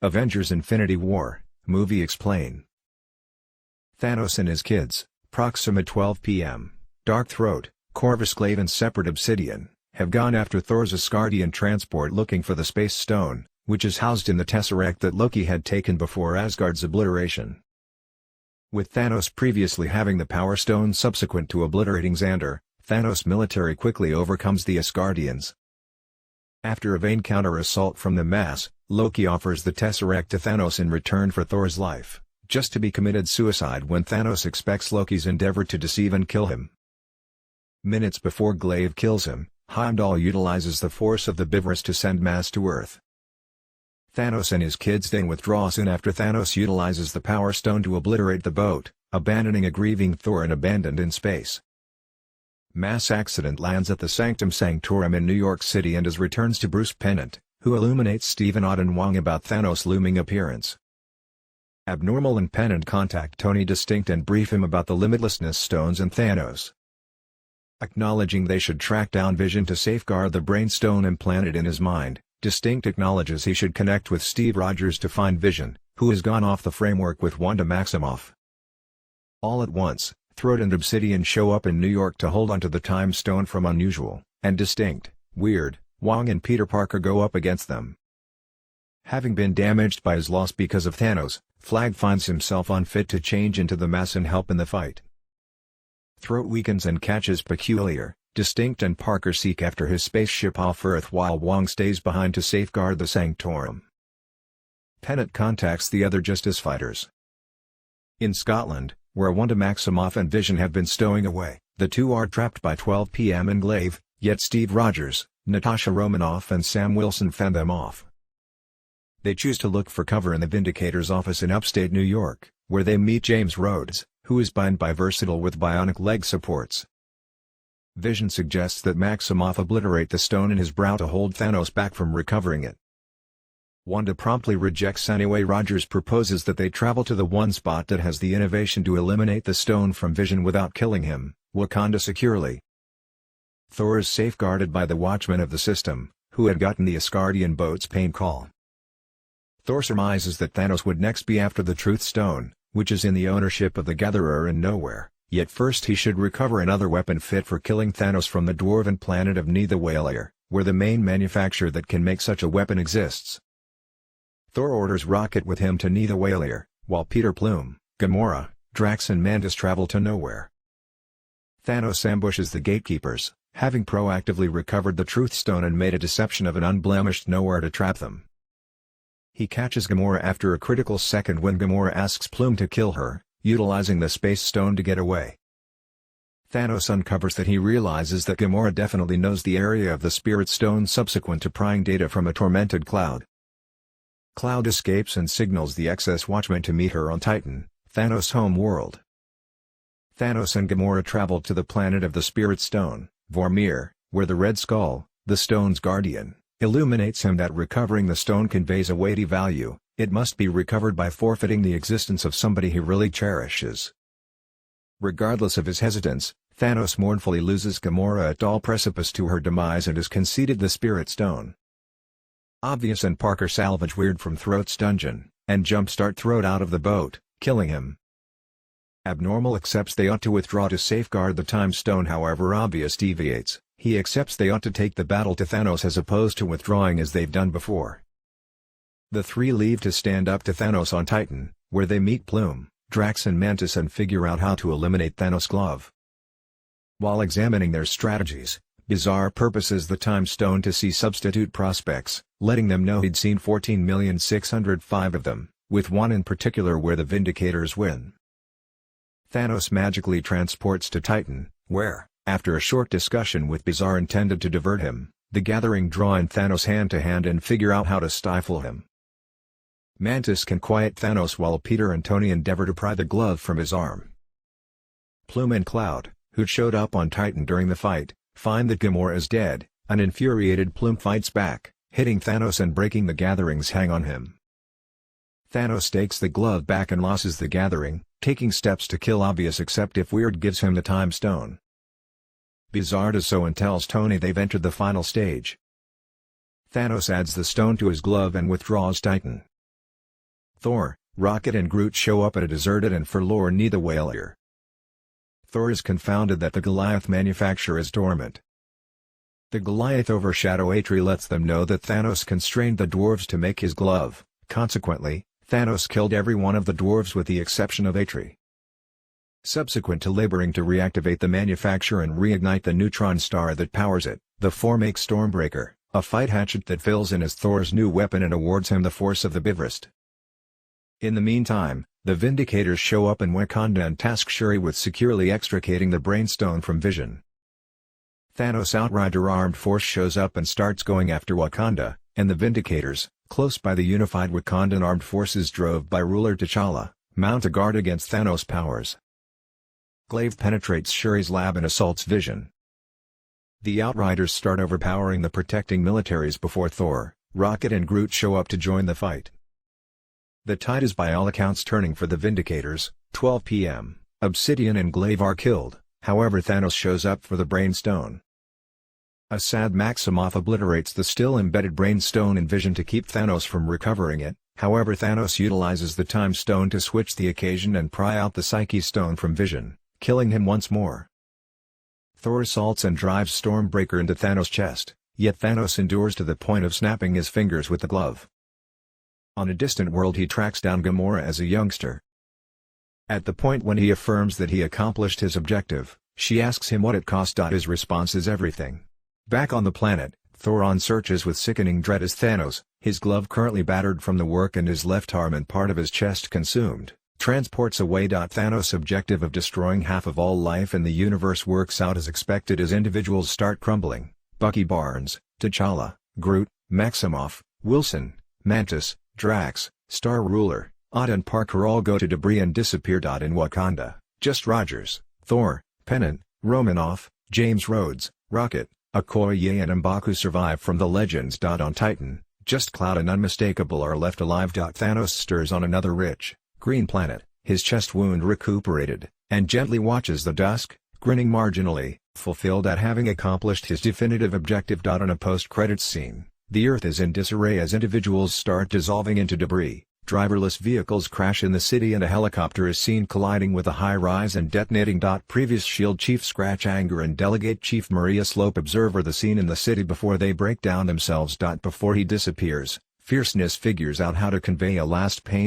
Avengers Infinity War, Movie Explain. Thanos and his kids, Proxima 12 p.m., Dark Throat, Corvus Glaive and Separate Obsidian, have gone after Thor's Asgardian transport looking for the Space Stone, which is housed in the Tesseract that Loki had taken before Asgard's obliteration. With Thanos previously having the Power Stone subsequent to obliterating Xandar, Thanos' military quickly overcomes the Asgardians. After a vain counter-assault from the mass, Loki offers the Tesseract to Thanos in return for Thor's life, just to be committed suicide when Thanos expects Loki's endeavor to deceive and kill him. Minutes before Glaive kills him, Heimdall utilizes the force of the Bifrost to send mass to Earth. Thanos and his kids then withdraw soon after Thanos utilizes the Power Stone to obliterate the boat, abandoning a grieving Thor and abandoned in space. Mass accident lands at the Sanctum Sanctorum in New York City and as returns to Bruce Pennant, who illuminates Stephen Auden Wong about Thanos' looming appearance. Abnormal and Pennant contact Tony Distinct and brief him about the Limitlessness Stones and Thanos. Acknowledging they should track down Vision to safeguard the Brain Stone implanted in his mind, Distinct acknowledges he should connect with Steve Rogers to find Vision, who has gone off the framework with Wanda Maximoff. All at once, Throat and Obsidian show up in New York to hold onto the Time Stone from Unusual, and Distinct, Weird, Wong and Peter Parker go up against them. Having been damaged by his loss because of Thanos, Flag finds himself unfit to change into the mass and help in the fight. Throat weakens and catches Peculiar, Distinct and Parker seek after his spaceship off Earth while Wong stays behind to safeguard the Sanctorum. Pennant contacts the other Justice Fighters. In Scotland, where Wanda Maximoff and Vision have been stowing away, the two are trapped by 12 p.m. and Glaive, yet Steve Rogers, Natasha Romanoff and Sam Wilson fend them off. They choose to look for cover in the Vindicator's office in upstate New York, where they meet James Rhodes, who is biversatile with bionic leg supports. Vision suggests that Maximoff obliterate the stone in his brow to hold Thanos back from recovering it. Wanda promptly rejects anyway. Rogers proposes that they travel to the one spot that has the innovation to eliminate the stone from Vision without killing him, Wakanda securely. Thor is safeguarded by the Watchmen of the system, who had gotten the Asgardian boat's pain call. Thor surmises that Thanos would next be after the Truth Stone, which is in the ownership of the Gatherer in Nowhere, yet first he should recover another weapon fit for killing Thanos from the dwarven planet of Neithawalier, where the main manufacturer that can make such a weapon exists. Thor orders Rocket with him to Neithawalier, while Peter Plume, Gamora, Drax and Mantis travel to Nowhere. Thanos ambushes the gatekeepers, having proactively recovered the Truth Stone and made a deception of an unblemished Nowhere to trap them. He catches Gamora after a critical second when Gamora asks Plume to kill her, utilizing the Space Stone to get away. Thanos uncovers that he realizes that Gamora definitely knows the area of the Spirit Stone subsequent to prying data from a tormented Cloud. Cloud escapes and signals the excess Watchmen to meet her on Titan, Thanos' home world. Thanos and Gamora travel to the planet of the Spirit Stone, Vormir, where the Red Skull, the stone's guardian, illuminates him that recovering the stone conveys a weighty value. It must be recovered by forfeiting the existence of somebody he really cherishes. Regardless of his hesitance, Thanos mournfully loses Gamora at Dal Precipice to her demise and has conceded the Spirit Stone. Obvious and Parker salvage Weird from Throat's dungeon, and jumpstart Throat out of the boat, killing him. Abnormal accepts they ought to withdraw to safeguard the Time Stone. However, Obvious deviates. He accepts they ought to take the battle to Thanos as opposed to withdrawing as they've done before. The three leave to stand up to Thanos on Titan, where they meet Plume, Drax and Mantis and figure out how to eliminate Thanos' glove. While examining their strategies, Bizarre purposes the Time Stone to see substitute prospects, letting them know he'd seen 14,605,000 of them, with one in particular where the Vindicators win. Thanos magically transports to Titan, where, after a short discussion with Bizarre intended to divert him, the Gathering draw in Thanos hand-to-hand and figure out how to stifle him. Mantis can quiet Thanos while Peter and Tony endeavor to pry the glove from his arm. Plume and Cloud, who'd showed up on Titan during the fight, find that Gamora is dead. An infuriated Plume fights back, hitting Thanos and breaking the Gathering's hang on him. Thanos takes the glove back and loses the Gathering, taking steps to kill Obvious except if Weird gives him the Time Stone. Bizarre does so and tells Tony they've entered the final stage. Thanos adds the stone to his glove and withdraws Titan. Thor, Rocket and Groot show up at a deserted and forlorn Nidavellir. Thor is confounded that the Goliath manufacture is dormant. The Goliath overshadow Atri lets them know that Thanos constrained the dwarves to make his glove. Consequently, Thanos killed every one of the dwarves with the exception of Atri. Subsequent to laboring to reactivate the manufacture and reignite the neutron star that powers it, the four make Stormbreaker, a fight hatchet that fills in as Thor's new weapon and awards him the force of the Bifrost. In the meantime, the Vindicators show up in Wakanda and task Shuri with securely extricating the Brainstone from Vision. Thanos' Outrider armed force shows up and starts going after Wakanda, and the Vindicators, close by the unified Wakandan armed forces drove by ruler T'Challa, mount a guard against Thanos' powers. Glaive penetrates Shuri's lab and assaults Vision. The Outriders start overpowering the protecting militaries before Thor, Rocket and Groot show up to join the fight. The tide is by all accounts turning for the Vindicators. 12 p.m. Obsidian and Glaive are killed, however Thanos shows up for the Brainstone. A sad Maximoff obliterates the still embedded Brainstone in Vision to keep Thanos from recovering it, however Thanos utilizes the Time Stone to switch the occasion and pry out the Psyche Stone from Vision, killing him once more. Thor assaults and drives Stormbreaker into Thanos' chest, yet Thanos endures to the point of snapping his fingers with the glove. On a distant world he tracks down Gamora as a youngster. At the point when he affirms that he accomplished his objective, she asks him what it cost. His response is everything. Back on the planet, Thor searches with sickening dread as Thanos, his glove currently battered from the work and his left arm and part of his chest consumed, transports away. Thanos' objective of destroying half of all life in the universe works out as expected as individuals start crumbling. Bucky Barnes, T'Challa, Groot, Maximoff, Wilson, Mantis, Drax, Star Ruler, Odd and Parker all go to debris and disappear. In Wakanda, just Rogers, Thor, Pennant, Romanoff, James Rhodes, Rocket, Okoye and M'Baku survive from the Legends. On Titan, just Cloud and Unmistakable are left alive. Thanos stirs on another rich, green planet, his chest wound recuperated, and gently watches the dusk, grinning marginally, fulfilled at having accomplished his definitive objective. On a post-credits scene, the Earth is in disarray as individuals start dissolving into debris, driverless vehicles crash in the city and a helicopter is seen colliding with a high-rise and detonating. Previous SHIELD Chief Scratch Anger and Delegate Chief Maria Slope observe the scene in the city before they break down themselves. Before he disappears, Fierceness figures out how to convey a last pain